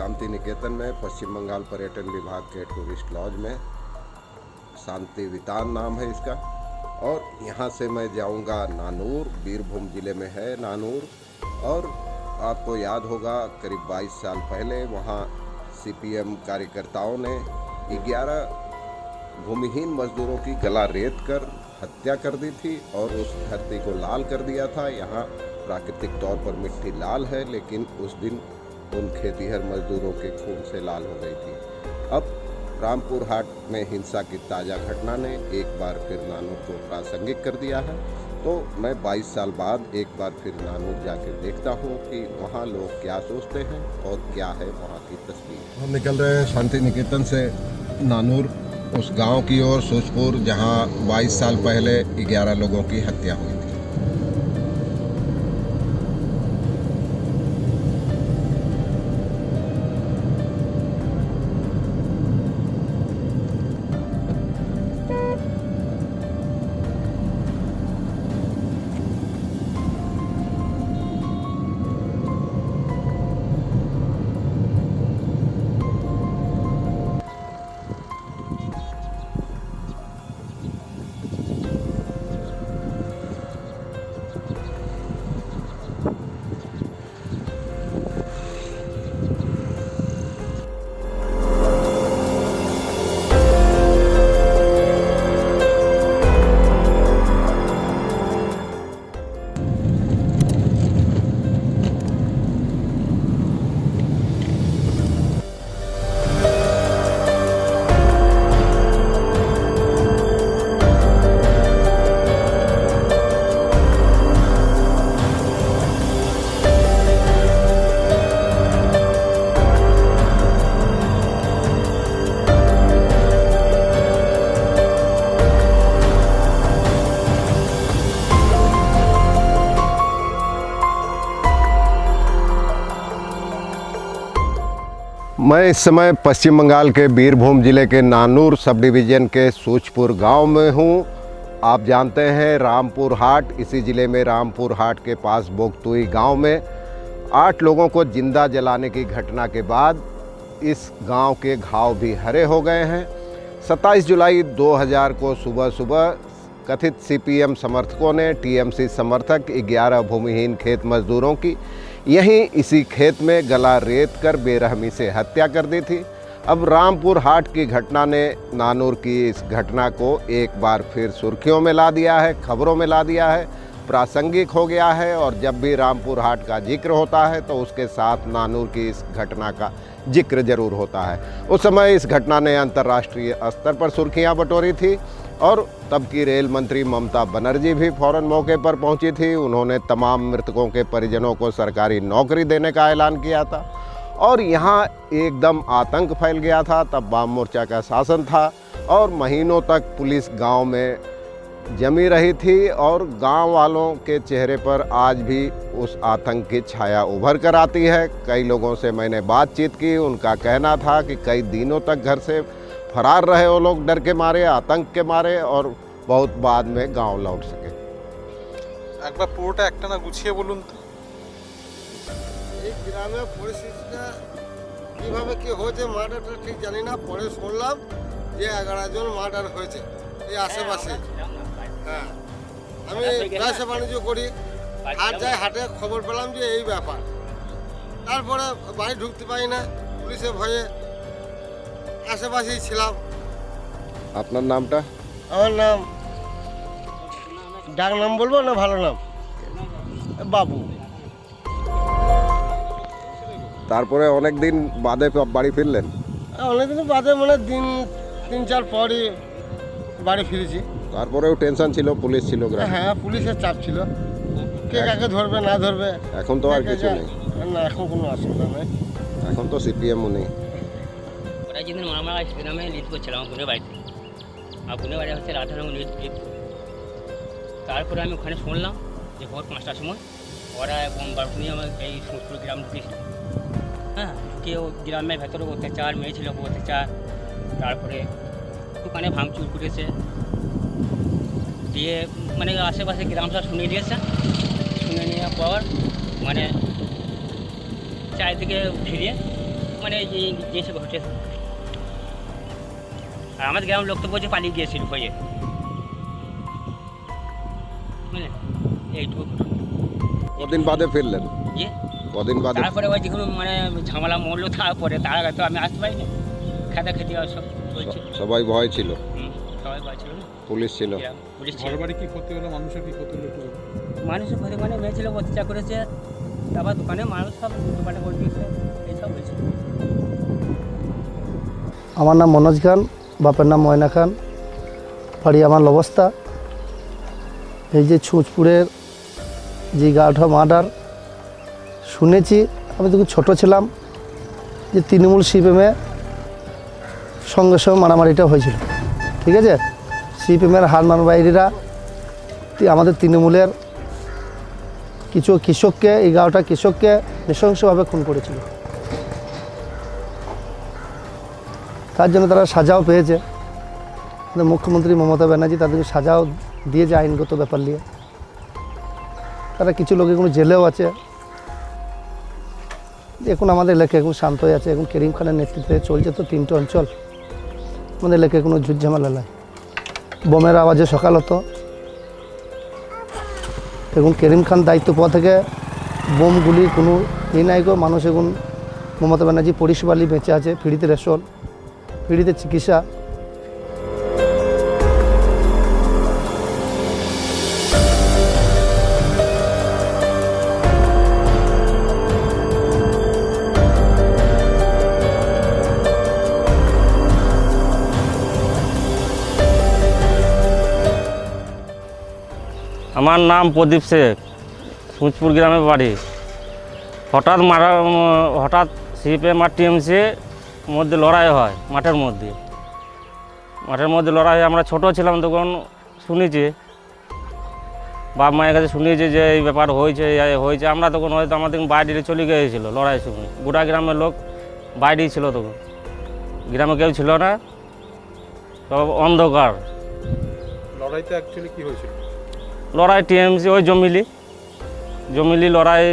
शांति निकेतन में पश्चिम बंगाल पर्यटन विभाग के टूरिस्ट लॉज में शांति वितान नाम है इसका। और यहाँ से मैं जाऊँगा नानूर, बीरभूम ज़िले में है नानूर। और आपको याद होगा करीब 22 साल पहले वहाँ सीपीएम कार्यकर्ताओं ने 11 भूमिहीन मजदूरों की गला रेत कर हत्या कर दी थी और उस धरती को लाल कर दिया था। यहाँ प्राकृतिक तौर पर मिट्टी लाल है, लेकिन उस दिन उन खेतीहर मजदूरों के खून से लाल हो गई थी। अब रामपुर हाट में हिंसा की ताज़ा घटना ने एक बार फिर नानूर को प्रासंगिक कर दिया है। तो मैं 22 साल बाद एक बार फिर नानूर जाकर देखता हूँ कि वहाँ लोग क्या सोचते हैं और क्या है वहाँ की तस्वीर। हम निकल रहे हैं शांति निकेतन से नानूर, उस गांव की ओर सूचपुर, जहां 22 साल पहले 11 लोगों की हत्या हुई थी। मैं इस समय पश्चिम बंगाल के बीरभूम ज़िले के नानूर सब डिवीज़न के सूचपुर गांव में हूं। आप जानते हैं रामपुर हाट, इसी ज़िले में रामपुर हाट के पास बोगतुई गांव में 8 लोगों को जिंदा जलाने की घटना के बाद इस गांव के घाव भी हरे हो गए हैं। 27 जुलाई 2000 को सुबह सुबह कथित सीपीएम समर्थकों ने टीएमसी समर्थक 11 भूमिहीन खेत मजदूरों की यहीं इसी खेत में गला रेत कर बेरहमी से हत्या कर दी थी। अब रामपुर हाट की घटना ने नानूर की इस घटना को एक बार फिर सुर्खियों में ला दिया है, खबरों में ला दिया है, प्रासंगिक हो गया है। और जब भी रामपुर हाट का जिक्र होता है तो उसके साथ नानूर की इस घटना का जिक्र जरूर होता है। उस समय इस घटना ने अंतर्राष्ट्रीय स्तर पर सुर्खियां बटोरी थी और तब की रेल मंत्री ममता बनर्जी भी फौरन मौके पर पहुंची थी। उन्होंने तमाम मृतकों के परिजनों को सरकारी नौकरी देने का ऐलान किया था और यहाँ एकदम आतंक फैल गया था। तब वाम मोर्चा का शासन था और महीनों तक पुलिस गांव में जमी रही थी और गांव वालों के चेहरे पर आज भी उस आतंक की छाया उभर कर आती है। कई लोगों से मैंने बातचीत की, उनका कहना था कि कई दिनों तक घर से फरार रहे वो लोग, डर के मारे, आतंक के मारे, और बहुत बाद में गांव लौट सके। एक बार পুরোটা একটা না গুছিয়ে বলুন তো। এই গ্রামে পরিস্থিতিটা কিভাবে কি হয়েছে মার্ডারটা ঠিক জানি না, পরে শুনলাম যে 11 জন মার্ডার হয়েছে এই আশেপাশে। হ্যাঁ, আমি ব্যবসা বাণিজ্য করি, হাট যাই, হাটে খবর পেলাম যে এই ব্যাপার। তারপরে বাড়ি ঢুকতে পারি না, পুলিশের ভয়ে আশেপাশেই ছিলাম। আপনার নামটা? আমার নাম, ডাক নাম বলবো না ভালো নাম? বাবু। তারপরে অনেক দিন বাদে বাড়ি ফিরলেন? অনেকদিন বাদে, মানে দিন 3-4 পরই বাড়ি ফিরেছি। তারপরেও টেনশন ছিল, পুলিশ ছিল গ্রামে? হ্যাঁ, পুলিশের চাপ ছিল, কে কাকে ধরবে না ধরবে। এখন তো আর কিছু নেই? না, এখন কোনো অসুবিধা নেই, এখন তো সিপিএমও নেই। ওরা যেদিন আমরা গ্রামে লিড করছিলাম আমার বোনের বাড়িতে, আর বোনের বাড়ি হচ্ছে রাধারঙ লিড। তারপরে আমি ওখানে শুনলাম যে ভোর 5টার সময় ওরা বোমবার নিয়ে আমার এই সুতপুর গ্রাম ঢুকেছিল। হ্যাঁ, ঢুকিয়ে গ্রামের ভেতরে অত্যাচার, মেয়ে ছিল অত্যাচার, তারপরে দোকানে ভাঙচুর করেছে, দিয়ে মানে আশেপাশে গ্রামটা শুনে নিয়েছে। শুনে নেওয়ার পর মানে চারিদিকে ঘিরে মানে যে জিনিস ঘটে, আর আমাদের গ্রামের লোক তো বলছে পালিয়ে গিয়েছিল হয়ে, বুঝলেন, এইটুকু কদিন বাদে ফিরলেন? যে কদিন বাদে? তারপরে ওই যখন মানে ঝামেলা মরলো, তারপরে তার আগে তো আমি আসতে পারিনি, খেতে খেতে সব চলছে। সবাই ভয় ছিল, সবাই ভয় ছিল না, পুলিশ ছিল। পুলিশ ছিল। ঘরবাড়ি কি ক্ষতি হলো, মানুষের কি ক্ষতি হলো একটু বলুন। মানুষের ঘরে মানে মেয়ে ছিল অত্যাচার করেছে, তারপর দোকানে মানুষ সব দোকানে করে দিয়েছে, এইসব হয়েছে। আমার নাম মনোজ খান, বাপের নাম ময়না খান, বাড়ি আমার অবস্থা। এই যে ছুঁচপুরের যে গাওঠা মার্ডার শুনেছি, আমি তখন ছোটো ছিলাম, যে তৃণমূল সিপিএমে সঙ্গে সঙ্গে মারামারিটা হয়েছিল, ঠিক আছে। সিপিএমের হারমান বাইরিরা আমাদের তৃণমূলের কিছু কৃষককে, 11টা কৃষককে নৃশংসভাবে খুন করেছিল। তার জন্য তারা সাজাও পেয়েছে, মুখ্যমন্ত্রী মমতা ব্যানার্জি তাদেরকে সাজাও দিয়েছে আইনগত ব্যাপার নিয়ে। তারা কিছু লোক এখন জেলেও আছে। এখন আমাদের এলাকা এখন শান্ত হয়ে আছে, এখন করিম খানের নেতৃত্বে চলছে তো 3টে অঞ্চল, আমাদের এলাকায় কোনো যুদ্ধ ঝামেলা নাই। বোমের আওয়াজে সকাল হতো, এখন করিম খান দায়িত্ব পাওয়া থেকে বোমগুলি কোনো নাই গো। মানুষ এখন মমতা ব্যানার্জি পরিষেবা নিয়ে বেঁচে আছে, ফ্রিতে রেশন, ফ্রিতে চিকিৎসা। আমার নাম প্রদীপ শেখ, সুঁচপুর গ্রামে বাড়ি। হঠাৎ সিপিএম আর টিএমসি মধ্যে লড়াই হয় মাঠের মধ্যে লড়াই হয়। আমরা ছোট ছিলাম তখন শুনেছি, বাপ মায়ের কাছে শুনেছি যে এই ব্যাপার হয়েছে। আমরা তখন হয়তো আমাদের বাইরে চলে গিয়েছিল লড়াই সময়, গোটা গ্রামের লোক বাইরেই ছিল, তখন গ্রামে কেউ ছিল না, সব অন্ধকার। লড়াইতে অ্যাকচুয়ালি কি হয়েছিল? লড়াই টিএমসি ওই জমিলি লড়াই,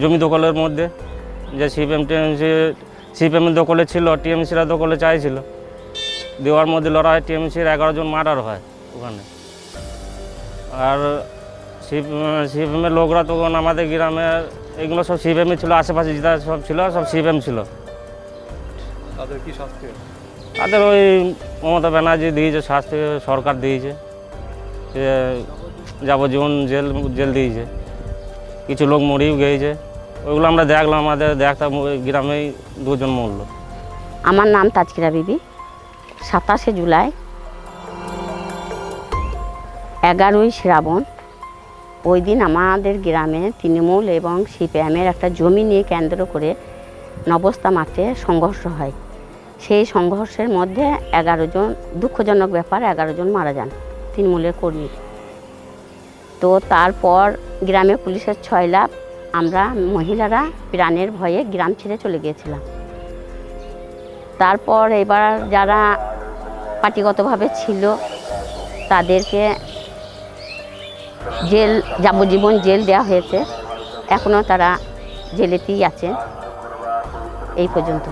জমি দখলের মধ্যে, যে সিপিএমের দখলে ছিল, টিএমসিরা দখলে চাইছিল, দেওয়ার মধ্যে লড়াই, টিএমসির 11 জন মার্ডার হয় ওখানে। আর সিপিএমের লোকরা তখন আমাদের গ্রামের এগুলো সব সিপিএমই ছিল, আশেপাশে যেটা সব ছিল সব সিপিএম ছিল। তাদের কি শাস্তি? তাদের ওই মমতা ব্যানার্জি দিয়েছে শাস্তি, সরকার দিয়েছে, যাবজ্জীবন জেল দিয়েছে, কিছু লোক মরেও গিয়েছে। ওইগুলো আমরা দেখলাম, আমাদের দেখতাম গ্রামেই 2 জন মরল। আমার নাম তাজকিরা বিবি। 27শে জুলাই 11ই শ্রাবণ, ওই দিন আমাদের গ্রামে তৃণমূল এবং সিপিএমের একটা জমি নিয়ে কেন্দ্র করে নবস্তা মাঠে সংঘর্ষ হয়। সেই সংঘর্ষের মধ্যে 11 জন, দুঃখজনক ব্যাপার, 11 জন মারা যান তৃণমূলের কর্মী। তো তারপর গ্রামে পুলিশের 6 লাখ, আমরা মহিলারা প্রাণের ভয়ে গ্রাম ছেড়ে চলে গিয়েছিলাম। তারপর এবার যারা পার্টিগতভাবে ছিল তাদেরকে যাবজ্জীবন জেল দেওয়া হয়েছে, এখনও তারা জেলেতেই আছে এই পর্যন্ত।